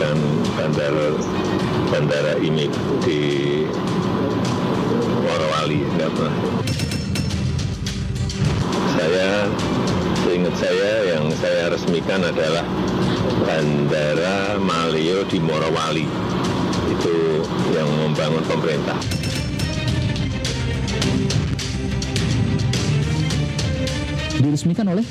meresmikan bandara ini di Morowali, enggak pernah. Seingat saya yang saya resmikan adalah Bandara Maleo di Morowali. Itu yang membangun pemerintah. Diresmikan oleh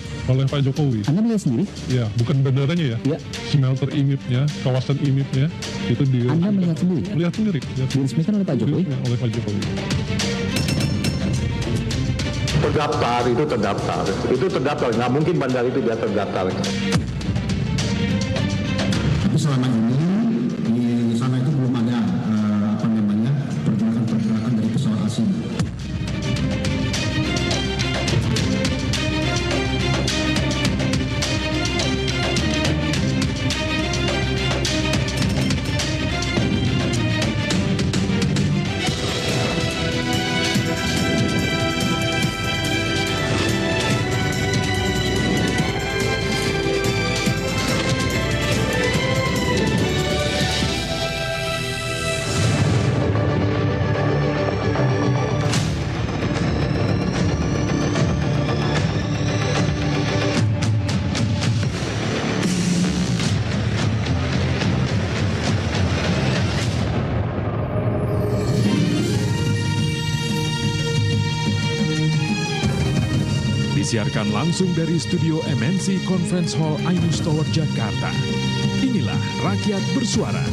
Pak Jokowi. Anda melihat sendiri? Ya, bukan bandaranya ya. Ya. Smelter IMIP-nya, kawasan IMIP-nya itu Anda melihat sendiri? Lihat sendiri. Diresmikan oleh Pak Jokowi? Oleh Pak Jokowi. Terdaftar, itu terdaftar, nggak mungkin bandar itu dia terdaftar. Tapi selama ini di sana itu belum ada pergerakan dari pesawat asing. Disiarkan langsung dari studio MNC Conference Hall Ainus Tower, Jakarta. Inilah Rakyat Bersuara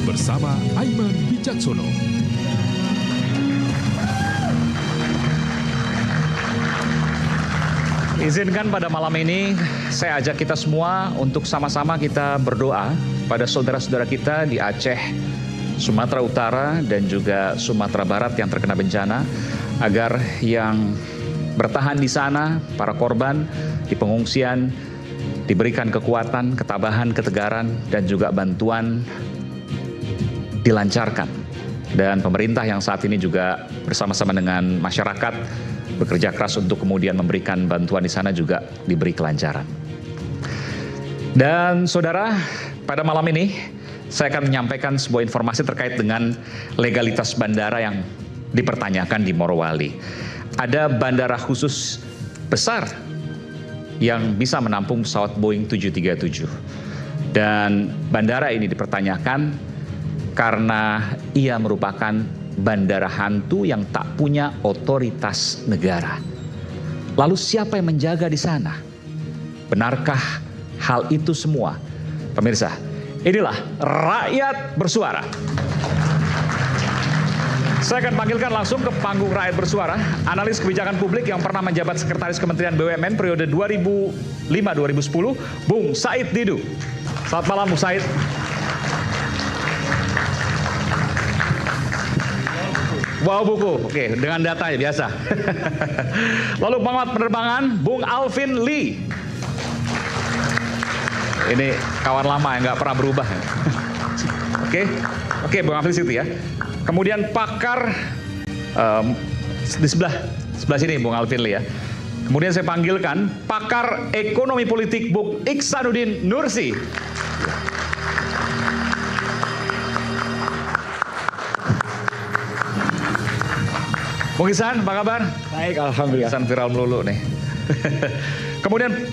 bersama Aiman Wicaksono. Izinkan pada malam ini saya ajak kita semua untuk sama-sama kita berdoa pada saudara-saudara kita di Aceh, Sumatera Utara dan juga Sumatera Barat yang terkena bencana, agar yang bertahan di sana, para korban di pengungsian, diberikan kekuatan, ketabahan, ketegaran, dan juga bantuan dilancarkan. Dan pemerintah yang saat ini juga bersama-sama dengan masyarakat bekerja keras untuk kemudian memberikan bantuan di sana juga diberi kelancaran. Dan saudara, pada malam ini saya akan menyampaikan sebuah informasi terkait dengan legalitas bandara yang dipertanyakan di Morowali. Ada bandara khusus besar yang bisa menampung pesawat Boeing 737. Dan bandara ini dipertanyakan karena ia merupakan bandara hantu yang tak punya otoritas negara. Lalu siapa yang menjaga di sana? Benarkah hal itu semua? Pemirsa, inilah Rakyat Bersuara. Saya akan panggilkan langsung ke panggung Rakyat Bersuara, analis kebijakan publik yang pernah menjabat Sekretaris Kementerian BUMN periode 2005-2010, Bung Said Didu. Selamat malam, Bung Said. Wow, buku. Oke, dengan data ya biasa. Lalu pengamat penerbangan, Bung Alvin Lee. Ini kawan lama yang nggak pernah berubah. Oke, Bung Alvin situ ya. Kemudian pakar di sebelah sini Bung Alvin Lee ya. Kemudian saya panggilkan pakar ekonomi politik Bung Iksanuddin Nursi. Bung Iksan, apa kabar? Baik, alhamdulillah. Iksan viral melulu nih. Kemudian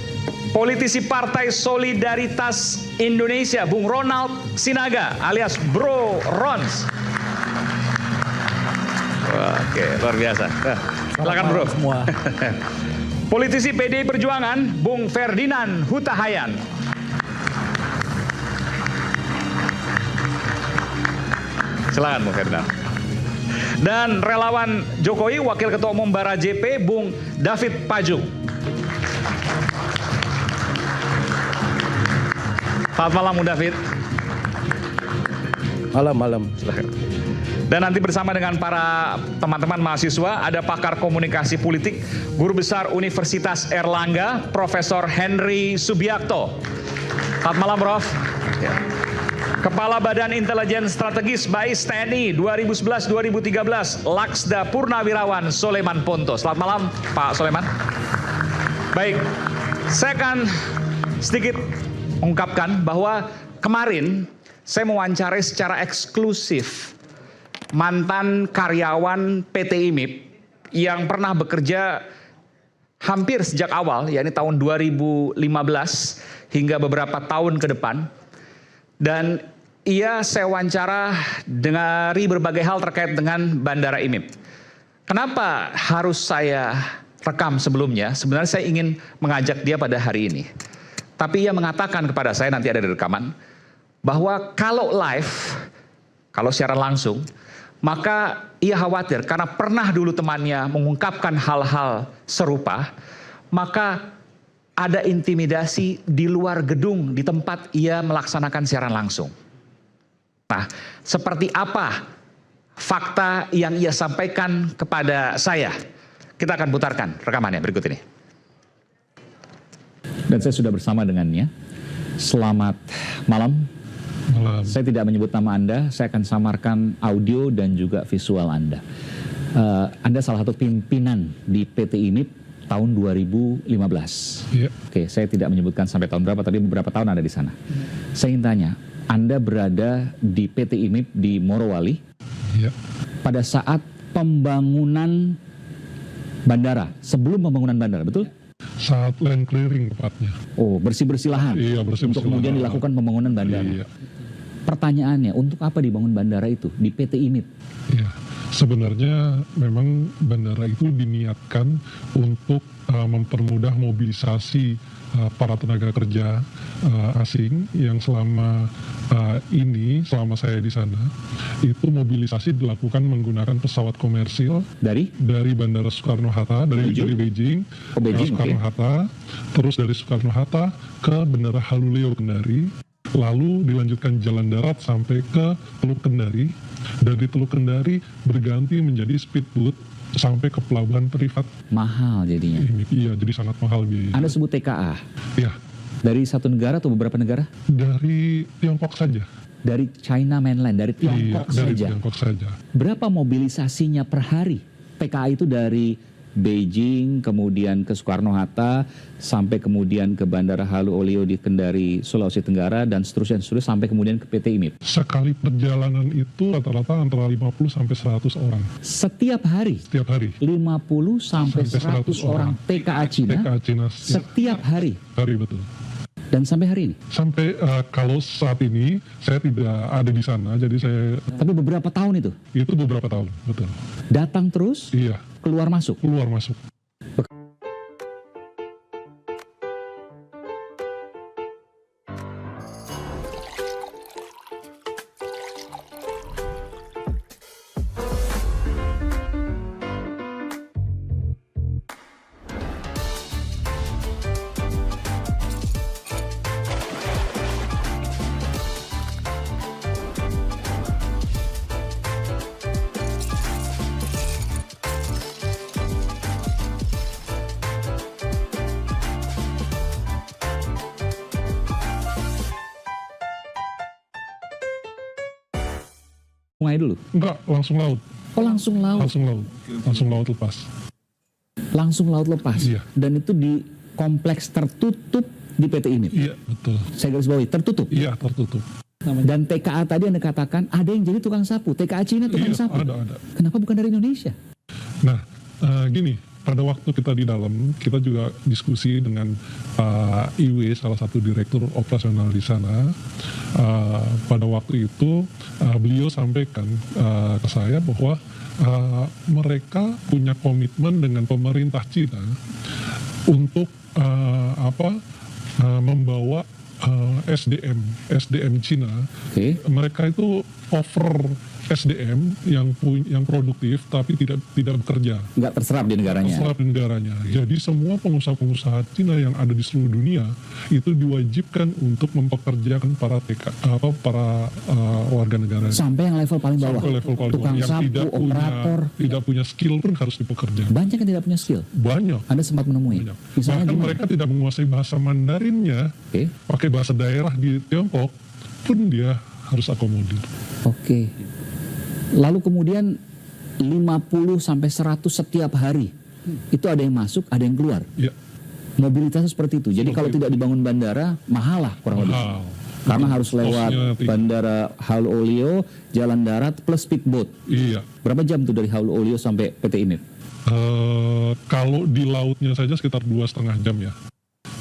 politisi Partai Solidaritas Indonesia, Bung Ronald Sinaga alias Bro Rons. Oke, luar biasa. Silakan Bro. Semua. Politisi PDI Perjuangan, Bung Ferdinand Huta Hayan. Silakan Bung Ferdinand. Dan relawan Jokowi, Wakil Ketua Umum Bara JP, Bung David Pajung. Selamat malam Bung David. Malam. Silakan. Dan nanti bersama dengan para teman-teman mahasiswa ada pakar komunikasi politik, Guru Besar Universitas Erlangga, Profesor Henry Subiakto. Selamat malam, Prof. Ya. Kepala Badan Intelijen Strategis BAIS TNI 2011-2013, Laksda Purnawirawan Soleman Ponto. Selamat malam, Pak Soleman. Baik, saya akan sedikit mengungkapkan bahwa kemarin saya mewawancarai secara eksklusif mantan karyawan PT IMIP yang pernah bekerja hampir sejak awal, yakni tahun 2015 hingga beberapa tahun ke depan. Dan saya wawancara dari berbagai hal terkait dengan Bandara IMIP. Kenapa harus saya rekam sebelumnya? Sebenarnya saya ingin mengajak dia pada hari ini. Tapi ia mengatakan kepada saya, nanti ada di rekaman, bahwa kalau live, kalau siaran langsung, maka ia khawatir karena pernah dulu temannya mengungkapkan hal-hal serupa, maka ada intimidasi di luar gedung di tempat ia melaksanakan siaran langsung. Nah, seperti apa fakta yang ia sampaikan kepada saya? Kita akan putarkan rekamannya berikut ini. Dan saya sudah bersama dengannya. Selamat malam. Malam. Saya tidak menyebut nama Anda, saya akan samarkan audio dan juga visual Anda. Anda salah satu pimpinan di PT IMIP tahun 2015. Iya. Oke, saya tidak menyebutkan sampai tahun berapa, tapi beberapa tahun Anda di sana. Saya ingin tanya, Anda berada di PT IMIP di Morowali Iya. pada saat pembangunan bandara, sebelum pembangunan bandara, betul? Saat land clearing tepatnya. Oh, bersih-bersih lahan. Iya, bersih-bersih untuk kemudian lahan. dilakukan pembangunan bandara. Iya. Pertanyaannya, untuk apa dibangun bandara itu di PT IMIP? Iya, sebenarnya memang bandara itu diniatkan untuk mempermudah mobilisasi para tenaga kerja asing yang selama selama saya di sana, itu mobilisasi dilakukan menggunakan pesawat komersil Dari? Bandara Soekarno-Hatta, dari Beijing, Oh, Beijing, Soekarno-Hatta, terus dari Soekarno-Hatta ke Bandara Haluleo Kendari, lalu dilanjutkan jalan darat sampai ke Teluk Kendari, dari Teluk Kendari berganti menjadi speedboat sampai ke pelabuhan privat. Mahal jadinya. Iya, jadi sangat mahal biayanya. Anda sebut TKA. Iya, Dari satu negara atau beberapa negara? dari Tiongkok saja. Dari China mainland, dari Iya, Tiongkok dari saja. Tiongkok saja. Berapa mobilisasinya per hari? TKA itu dari Beijing, kemudian ke Soekarno-Hatta, sampai kemudian ke Bandara Haluleo di Kendari, Sulawesi Tenggara, dan seterusnya sampai kemudian ke PT IMIP. Sekali perjalanan itu rata-rata antara 50 sampai 100 orang Setiap hari, setiap hari. 50 sampai 100 orang TKA Cina, TKA Cina setiap hari. hari betul. Dan sampai hari ini. Sampai kalau saat ini saya tidak ada di sana, jadi saya Tapi beberapa tahun itu. beberapa tahun, betul. Datang terus, Iya, keluar masuk. keluar masuk. Sungai dulu. Enggak, langsung laut. Oh, langsung laut. Langsung laut lepas. Langsung laut lepas. Iya. Dan itu di kompleks tertutup di PT IMIP. Iya, betul. Saya garis bawahi, tertutup. Iya, tertutup. Dan TKA tadi Anda katakan ada yang jadi tukang sapu. TKA Cina tukang Iya, sapu. ada. Kenapa bukan dari Indonesia? Nah, gini, pada waktu kita di dalam, kita juga diskusi dengan IW, salah satu direktur operasional di sana. Pada waktu itu, beliau sampaikan ke saya bahwa mereka punya komitmen dengan pemerintah Cina untuk membawa SDM Cina. Oke. Mereka itu offer SDM yang produktif tapi tidak bekerja, Nggak terserap di negaranya. terserap di negaranya. Jadi semua pengusaha-pengusaha Cina yang ada di seluruh dunia itu diwajibkan untuk mempekerjakan para warga negara. Sampai yang level paling bawah. Sampai level paling Tukang bawah. Yang sapu, operator. tidak punya skill pun harus dipekerjakan. Banyak yang tidak punya skill. Banyak. Anda sempat menemui. Banyak. Misalnya Bahkan gimana? mereka tidak menguasai bahasa Mandarinnya, Oke. pakai bahasa daerah di Tiongkok pun dia harus akomodir. Oke. Lalu kemudian 50 sampai 100 setiap hari. Itu ada yang masuk, ada yang keluar. Ya, Mobilitasnya seperti itu. Jadi kalau tidak dibangun bandara, mahal lah kurang lebih. mahal. Karena harus lewat Kosnya tinggi. Bandara Halu Olio, jalan darat plus speedboat. Iya. Berapa jam tuh dari Halu Olio sampai PT IMIP? Kalau di lautnya saja sekitar 2,5 jam ya.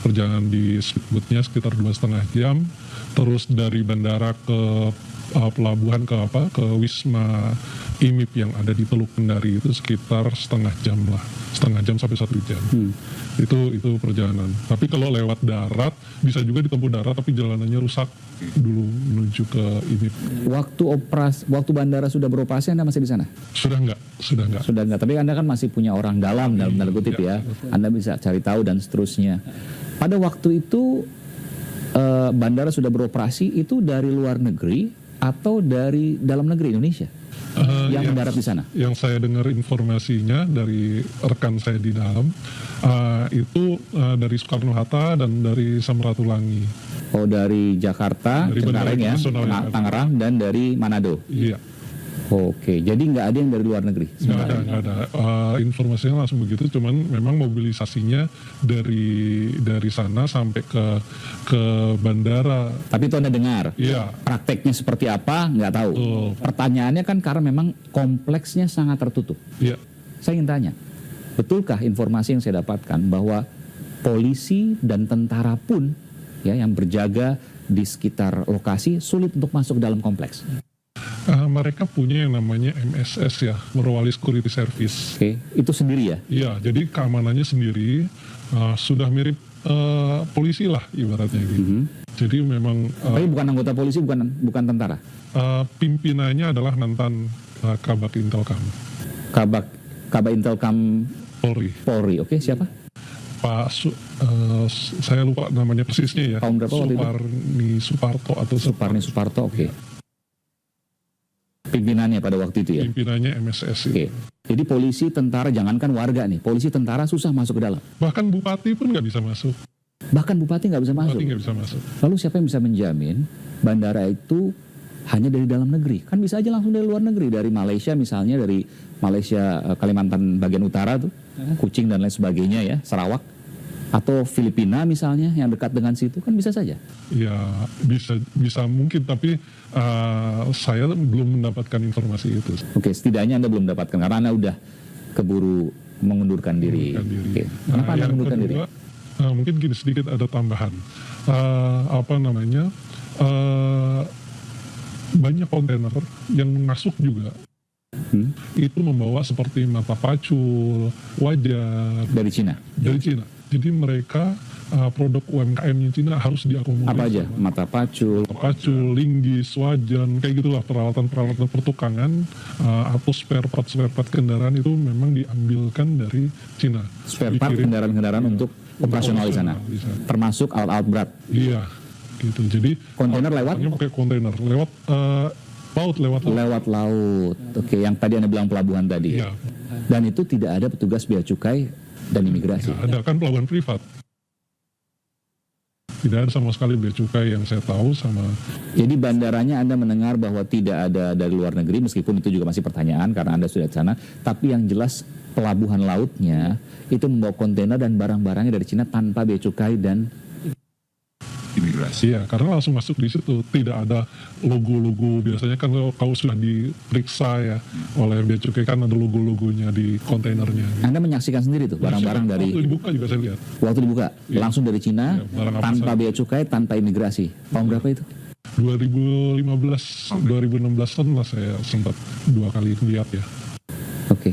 Perjalanan di speedboatnya sekitar 2,5 jam. Terus dari bandara ke pelabuhan ke Wisma IMIP yang ada di Teluk Kendari itu sekitar setengah jam lah, setengah jam sampai 1 jam. Itu perjalanan. Tapi kalau lewat darat bisa juga ditempuh darat, tapi jalanannya rusak dulu menuju ke IMIP. Waktu bandara sudah beroperasi Anda masih di sana? Sudah enggak. Sudah enggak. Tapi Anda kan masih punya orang dalam tanda kutip ya. Anda bisa cari tahu dan seterusnya. Pada waktu itu bandara sudah beroperasi itu dari luar negeri atau dari dalam negeri Indonesia yang mendarat di sana? Yang saya dengar informasinya dari rekan saya di dalam itu dari Soekarno-Hatta dan dari Samratulangi. Oh, dari Jakarta, Dari Bandara Cengkareng ya, Internasional Jakarta. Tangerang, dan dari Manado. Iya. Oke, jadi nggak ada yang dari luar negeri? Nggak ada. Informasinya langsung begitu, cuman memang mobilisasinya dari sana sampai ke bandara. Tapi itu Anda dengar? Iya. Prakteknya seperti apa? Nggak tahu. Betul. Pertanyaannya kan karena memang kompleksnya sangat tertutup. Iya. Saya ingin tanya, betulkah informasi yang saya dapatkan bahwa polisi dan tentara pun ya yang berjaga di sekitar lokasi sulit untuk masuk ke dalam kompleks? Mereka punya yang namanya MSS ya, Morowali Security Service. Oke, itu sendiri ya? Iya, jadi keamanannya sendiri sudah mirip polisi lah ibaratnya gitu. Jadi memang Tapi bukan anggota polisi, bukan tentara? pimpinannya adalah mantan Kabak Intelkam Kabak Intelkam Polri. Oke, siapa? Pak saya lupa namanya persisnya ya. Tahun berapa waktu itu? Suparni Suparto atau Suparni Suparto, oke. Pimpinannya pada waktu itu ya? Pimpinannya MSS itu. Oke. Jadi polisi, tentara, jangankan warga nih, polisi, tentara susah masuk ke dalam. Bahkan bupati pun nggak bisa masuk. Bahkan bupati nggak bisa masuk. Bupati nggak bisa masuk. Lalu siapa yang bisa menjamin bandara itu hanya dari dalam negeri? Kan bisa aja langsung dari luar negeri, dari Malaysia misalnya, dari Malaysia, Kalimantan bagian utara tuh, Kucing dan lain sebagainya ya, Sarawak. Atau Filipina misalnya yang dekat dengan situ, kan bisa saja. Ya bisa mungkin, tapi saya belum mendapatkan informasi itu. Oke, setidaknya Anda belum mendapatkan karena Anda udah keburu mengundurkan diri. Oke. Kenapa Anda yang mengundurkan diri? kedua, mungkin gini sedikit ada tambahan. Banyak kontainer yang masuk juga. Itu membawa seperti mata pacul, wajar Dari Cina. dari Cina. Jadi mereka produk UMKM-nya Cina harus diakomodir. Apa aja? Mata pacul. Pacul, linggis, wajan, kayak gitulah peralatan-peralatan pertukangan atau spare part kendaraan itu memang diambilkan dari Cina. Spare part Dikirim. kendaraan untuk operasional di sana. Termasuk alat-alat berat. Iya, gitu. Jadi Kontainer lewat? pakai kontainer lewat laut. Lewat laut. Oke, yang tadi Anda bilang pelabuhan tadi. Iya. Dan itu tidak ada petugas bea cukai dan imigrasi. Ada kan pelabuhan privat. Tidak ada sama sekali bea cukai yang saya tahu sama. Jadi bandaranya Anda mendengar bahwa tidak ada dari luar negeri, meskipun itu juga masih pertanyaan karena Anda sudah di sana. Tapi yang jelas pelabuhan lautnya itu membawa kontainer dan barang-barangnya dari Cina tanpa bea cukai dan imigrasi ya, karena langsung masuk di situ, tidak ada logo-logo. Biasanya kan kalau sudah diperiksa ya oleh bea cukai kan ada logo-logonya di kontainernya. Anda menyaksikan sendiri tuh barang-barang dari Waktu dibuka juga saya lihat. waktu dibuka langsung dari Cina Iya, barang apa tanpa saja. bea cukai, tanpa imigrasi. Tahun berapa itu? 2015-2016 lah saya sempat 2 kali lihat ya. Oke.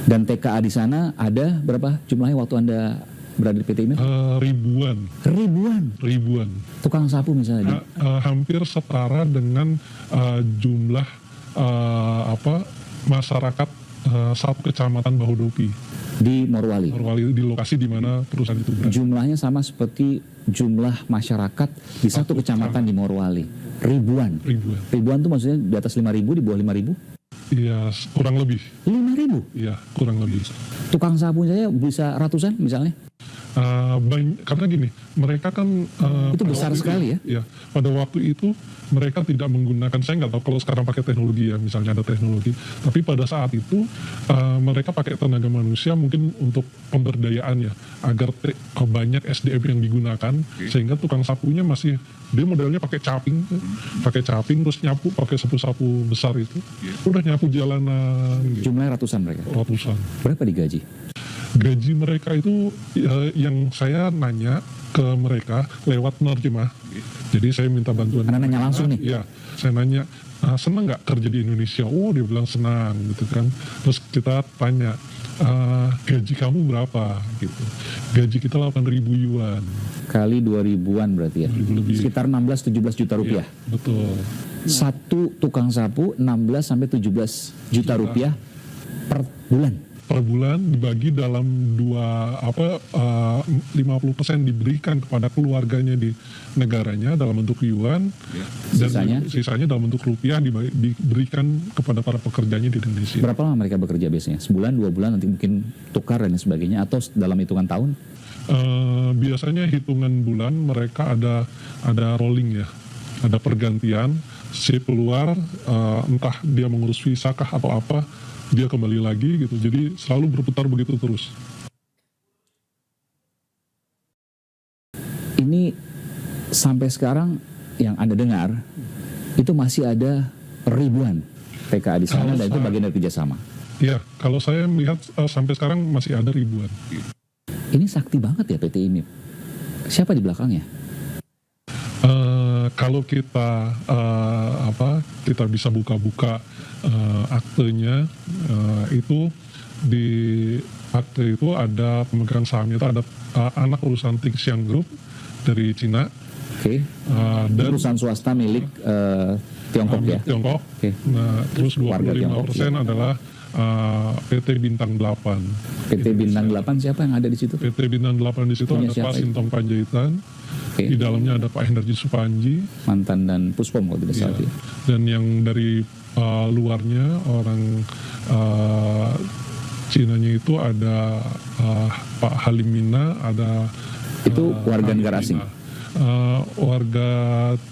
Dan TKA di sana ada berapa jumlahnya waktu Anda berada di PT IMIP? Ribuan. Tukang sapu misalnya. Hampir setara dengan jumlah masyarakat satu kecamatan Bahodopi. Di Morowali. Di lokasi di mana perusahaan itu berada. Jumlahnya sama seperti jumlah masyarakat di satu kecamatan di Morowali. Ribuan tuh maksudnya di atas 5.000, di bawah 5.000? Iya, kurang lebih. 5.000? Iya, kurang lebih. Tukang sapu saja bisa ratusan misalnya? Karena gini, mereka kan Itu pada besar waktu sekali ya. Pada waktu itu mereka tidak menggunakan, saya nggak tahu kalau sekarang pakai teknologi ya, misalnya ada teknologi. Tapi pada saat itu mereka pakai tenaga manusia mungkin untuk pemberdayaan ya, agar banyak SDM yang digunakan, sehingga tukang sapunya masih dia modelnya pakai caping terus nyapu pakai sapu-sapu besar itu, udah nyapu jalanan. Gitu. Jumlahnya ratusan mereka. Ratusan. Berapa digaji? Gaji mereka itu yang saya nanya ke mereka lewat penerjemah. Jadi saya minta bantuan. Anda nanya langsung nih? Iya, saya nanya, senang nggak kerja di Indonesia? Oh, dia bilang senang gitu kan. Terus kita tanya, gaji kamu berapa gitu. Gaji kita 8.000 yuan. Kali 2.000-an berarti ya? 2.000 lebih. Sekitar 16-17 juta rupiah. Iya, betul. Satu tukang sapu 16-17 juta rupiah per bulan. Per bulan dibagi dalam 50% diberikan kepada keluarganya di negaranya dalam bentuk yuan, dan sisanya dalam bentuk rupiah diberikan kepada para pekerjanya di Indonesia. Berapa lama mereka bekerja biasanya? Sebulan, 2 bulan, nanti mungkin tukar dan sebagainya, atau dalam hitungan tahun? Biasanya hitungan bulan mereka ada rolling ya, ada pergantian, si keluar, entah dia mengurus visa kah atau apa, dia kembali lagi gitu. Jadi selalu berputar begitu terus. Ini sampai sekarang yang Anda dengar itu masih ada ribuan PKA di sana, dan itu bagian dari kerjasama. Iya, kalau saya melihat sampai sekarang masih ada ribuan. Ini sakti banget ya PT IMIP. Siapa di belakangnya? Kalau kita kita bisa buka-buka aktenya, itu di akte itu ada pemegang sahamnya, itu ada anak perusahaan Tingxiang Group dari Cina. Oke. Dan Perusahaan swasta milik Tiongkok ya? Tiongkok. Oke. Nah, terus Warga Tiongkok, 25% adalah PT Bintang 8. PT Bintang 8 siapa yang ada di situ? PT Bintang 8 di situ Punya ada siapa Pak itu? Sintong Panjaitan. Oke. Di dalamnya ada Pak Hendarji Supanji. Mantan dan Puspom kalau tidak Iya. salah. Ya. Dan yang dari luarnya orang Cinanya itu ada Pak Halimina, ada Itu warga negara asing? Warga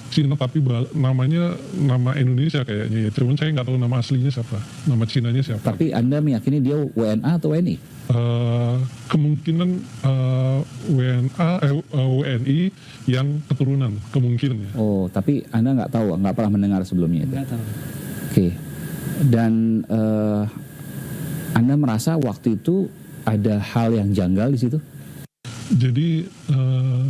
Cina tapi namanya nama Indonesia kayaknya ya. Cuman saya nggak tahu nama aslinya siapa, nama Cinanya siapa. Tapi Anda meyakini dia WNA atau WNI? Kemungkinan WNI yang keturunan kemungkinan ya. Oh, tapi Anda nggak tahu, nggak pernah mendengar sebelumnya itu? Nggak tahu. Oke. Dan Anda merasa waktu itu ada hal yang janggal di situ? Jadi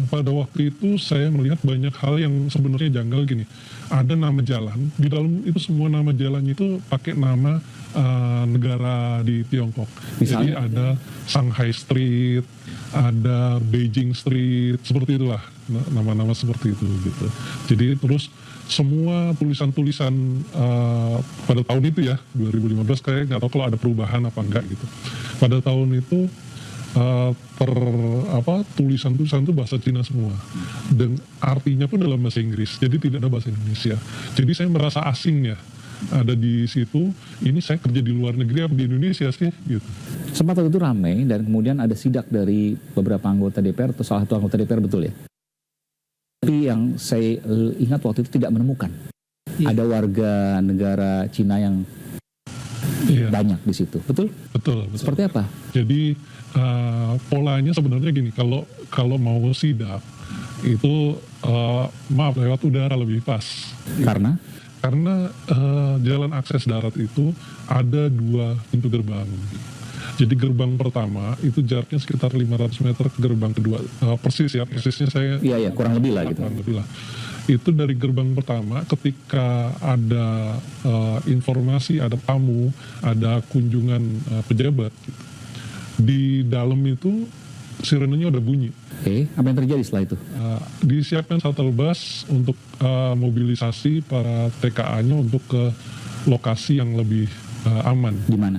pada waktu itu saya melihat banyak hal yang sebenarnya janggal gini. Ada nama jalan, di dalam itu semua nama jalan itu pakai nama negara di Tiongkok. Jadi Misalnya? ada Shanghai Street, ada Beijing Street, seperti itulah nama-nama seperti itu gitu. Jadi terus semua tulisan-tulisan pada tahun itu ya 2015, kayak nggak tahu kalau ada perubahan apa enggak gitu. Pada tahun itu tulisan-tulisan itu bahasa Cina semua, dan artinya pun dalam bahasa Inggris, jadi tidak ada bahasa Indonesia. Jadi saya merasa asing ya ada di situ. Ini saya kerja di luar negeri apa di Indonesia sih gitu. Sempat waktu itu ramai dan kemudian ada sidak dari beberapa anggota DPR atau salah satu anggota DPR, betul ya? Tapi yang saya ingat waktu itu tidak menemukan ada warga negara Cina yang banyak di situ, betul? Betul. Seperti apa? Jadi polanya sebenarnya gini, kalau mau sidak itu maaf lewat udara lebih pas. Karena jalan akses darat itu ada 2 pintu gerbang. Jadi gerbang pertama itu jaraknya sekitar 500 meter ke gerbang kedua. Persisnya saya iya kurang lebih lah gitu. kurang lebih lah. Itu dari gerbang pertama, ketika ada informasi, ada tamu, ada kunjungan pejabat gitu. Di dalam itu sirenenya udah bunyi. Oke, apa yang terjadi setelah itu? Disiapkan shuttle bus untuk mobilisasi para TKA-nya untuk ke lokasi yang lebih aman. Di mana?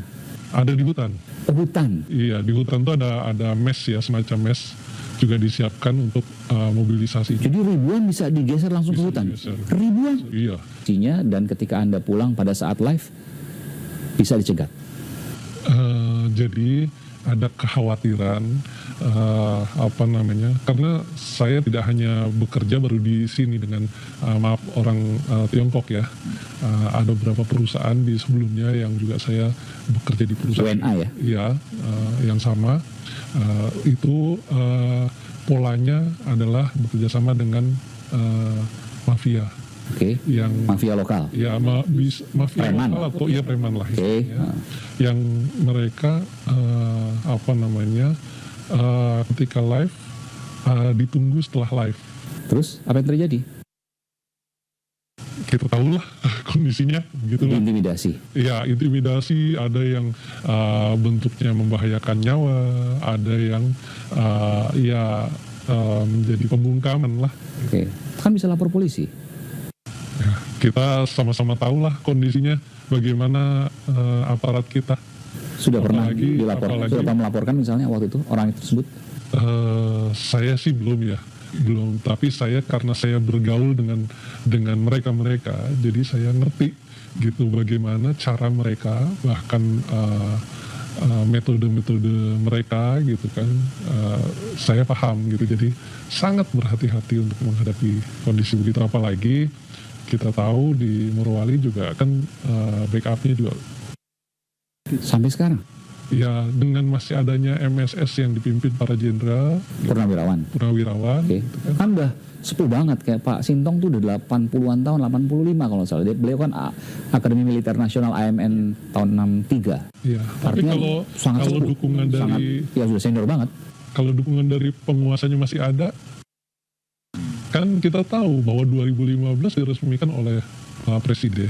Ada di hutan. Oh, hutan. Iya, di hutan tuh ada mes ya, semacam mes juga disiapkan untuk mobilisasi. Jadi ribuan bisa digeser langsung ke Bisa hutan? digeser. Ribuan? Iya. Dan ketika Anda pulang pada saat live, bisa dicegat? Jadi ada kekhawatiran karena saya tidak hanya bekerja baru di sini dengan maaf orang Tiongkok ya, ada beberapa perusahaan di sebelumnya yang juga saya bekerja di perusahaan WNA ya? Iya, yang sama. Itu polanya adalah bekerja sama dengan mafia. Oke. Yang Mafia lokal. ya mafia Preman. lokal atau ya preman lah. Oke. istilahnya. Yang mereka ketika live ditunggu setelah live. Terus apa yang terjadi? Kita tahulah kondisinya begitulah. Intimidasi. Ya, intimidasi, ada yang bentuknya membahayakan nyawa, ada yang menjadi pembungkaman lah. Oke. Kan bisa lapor polisi. Ya, kita sama-sama tahulah kondisinya, bagaimana aparat kita. Sudah pernah Apalagi- dilaporkan, apalagi- sudah pernah melaporkan misalnya waktu itu orang tersebut? Saya sih belum, tapi saya karena saya bergaul dengan mereka, jadi saya ngerti gitu bagaimana cara mereka, bahkan metode-metode mereka gitu kan, saya paham gitu, jadi sangat berhati-hati untuk menghadapi kondisi begitu, apalagi kita tahu di Morowali juga kan backupnya juga Sampai sekarang? ya, dengan masih adanya MSS yang dipimpin para jenderal Purnawirawan. purnawirawan. Oke. Kan udah sepuh banget, kayak Pak Sintong tuh udah 80-an tahun, 85 kalau nggak salah. Beliau kan Akademi Militer Nasional AMN tahun 63. Iya, tapi Artinya kalau sangat sepuh, dukungan sangat, dari ya sudah senior banget. kalau dukungan dari penguasanya masih ada, kan kita tahu bahwa 2015 diresmikan oleh Presiden.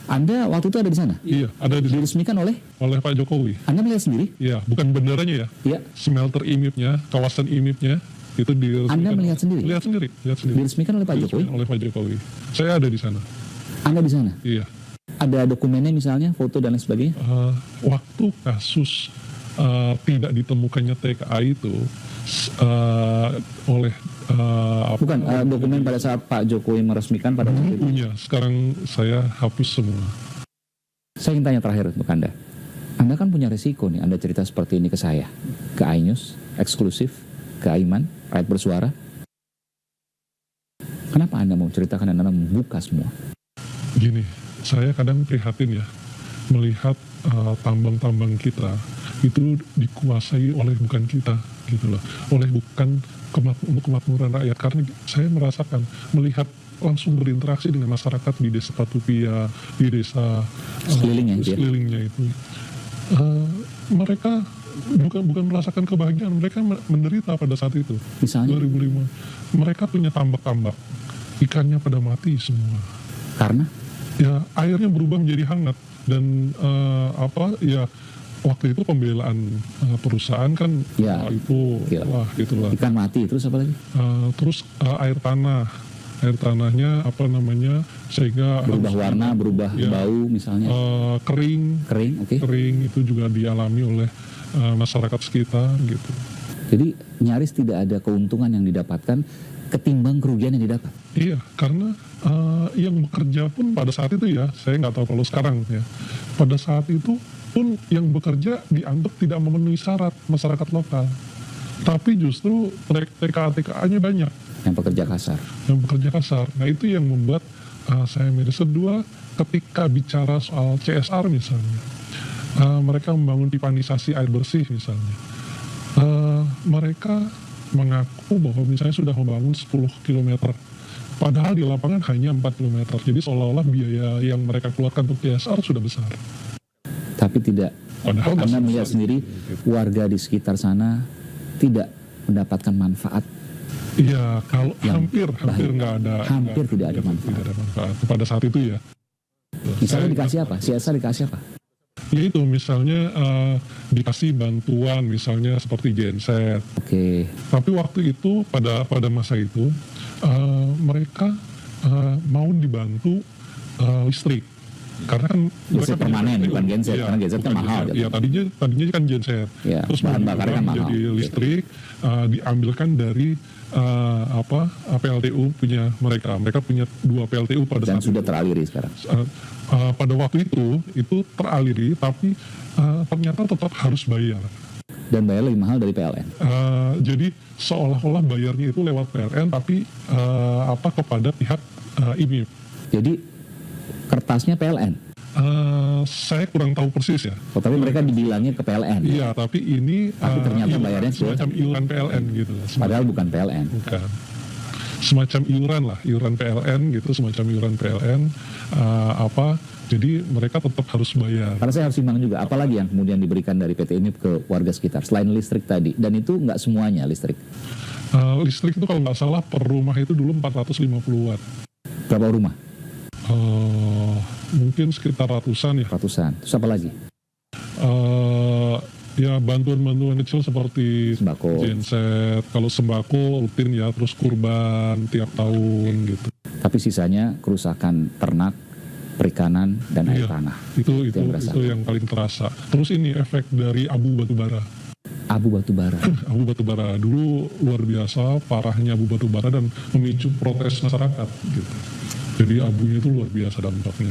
Anda waktu itu ada di sana? Iya, ada Diresmikan oleh? oleh Pak Jokowi. Anda melihat sendiri? Iya, bukan benderanya ya, Iya. smelter IMIP-nya, kawasan IMIP-nya itu diresmikan. Anda melihat sendiri? Lihat sendiri. Diresmikan oleh Pak Jokowi? Diresmikan oleh Pak Jokowi. Saya ada di sana. Anda di sana? Iya. Ada dokumennya misalnya, foto dan lain sebagainya? Waktu kasus tidak ditemukannya TKA itu oleh Bukan, dokumen pada saat Pak Jokowi meresmikan pada waktu itu. punya. Sekarang saya hapus semua. Saya ingin tanya terakhir untuk Anda. Anda kan punya resiko nih, Anda cerita seperti ini ke saya, ke iNews, eksklusif, ke Aiman, Rakyat Bersuara. Kenapa Anda mau ceritakan dan Anda membuka semua? Gini, saya kadang prihatin ya, melihat tambang-tambang kita itu dikuasai oleh bukan kita, gitu loh, oleh bukan untuk kemakmuran rakyat. Karena saya merasakan, melihat langsung berinteraksi dengan masyarakat di desa Patupia, di desa Sekelilingnya itu ya? sekelilingnya itu. Mereka bukan merasakan kebahagiaan, mereka menderita pada saat itu. Misalnya? 2005, mereka punya tambak-tambak, ikannya pada mati semua. Karena? Ya, airnya berubah menjadi hangat, dan waktu itu pembelaan perusahaan kan, Ya. itu Gila. wah itulah. Ikan mati, terus apa lagi? Terus air tanahnya sehingga Berubah harus- warna, berubah ya, bau misalnya. kering Kering, oke. itu juga dialami oleh masyarakat sekitar gitu. Jadi nyaris tidak ada keuntungan yang didapatkan ketimbang kerugian yang didapat. Iya, karena yang bekerja pun pada saat itu ya, saya nggak tahu kalau sekarang ya, pada saat itu pun yang bekerja dianggap tidak memenuhi syarat masyarakat lokal. Tapi justru TKA-TKA-nya banyak Yang pekerja kasar. yang bekerja kasar. Nah itu yang membuat saya miris. Kedua, ketika bicara soal CSR misalnya, mereka membangun pipanisasi air bersih misalnya. Mereka mengaku bahwa misalnya sudah membangun 10 km. Padahal di lapangan hanya 4 km. Jadi seolah-olah biaya yang mereka keluarkan untuk CSR sudah besar. Tapi tidak, Padahal Anda masih melihat besar. sendiri warga di sekitar sana tidak mendapatkan manfaat. Iya, kalau Yang hampir nggak ada. Hampir tidak ada manfaat. Tidak ada manfaat pada saat itu ya. Misalnya dikasih apa? CSR dikasih apa? Ya itu misalnya dikasih bantuan misalnya seperti genset. Oke. Tapi waktu itu pada masa itu mereka mau dibantu listrik. Karena kan Genset mereka punya permanen, PLTU. bukan genset, Iya, karena genset kan bukan mahal, genset. gitu. Iya, tadinya kan genset. Iya, Terus bahan mau bakarnya diubah kan mahal. menjadi Gitu. listrik, diambilkan dari PLTU punya mereka. Mereka punya 2 PLTU pada Dan saat sudah itu. teraliri sekarang. Pada waktu itu teraliri, tapi ternyata tetap harus bayar. Dan bayar lebih mahal dari PLN. Jadi seolah-olah bayarnya itu lewat PLN, tapi kepada pihak IMIP. Jadi kertasnya PLN. Saya kurang tahu persis ya. Oh, tapi mereka dibilangnya ke PLN. Iya, tapi ini Tapi ternyata bayarnya semacam iuran PLN gitu. Padahal bukan PLN. Bukan. Semacam iuran PLN gitu, semacam iuran PLN. Jadi mereka tetap harus bayar. Karena saya harus simbang juga, apalagi yang kemudian diberikan dari PT IMIP ke warga sekitar selain listrik tadi, dan itu nggak semuanya listrik. Listrik itu kalau nggak salah per rumah itu dulu 450 watt. Berapa rumah? Mungkin sekitar ratusan ya. Ratusan. Terus apa lagi? Ya bantuan-bantuan kecil seperti Sembako. genset, kalau sembako rutin ya, terus kurban tiap tahun gitu. Tapi sisanya kerusakan ternak, perikanan, dan air Iya, tanah. Itu yang berasa. yang paling terasa. Terus ini efek dari abu batubara. Abu batubara. Abu batubara dulu luar biasa parahnya abu batubara dan memicu protes masyarakat gitu. Jadi abunya itu luar biasa dampaknya.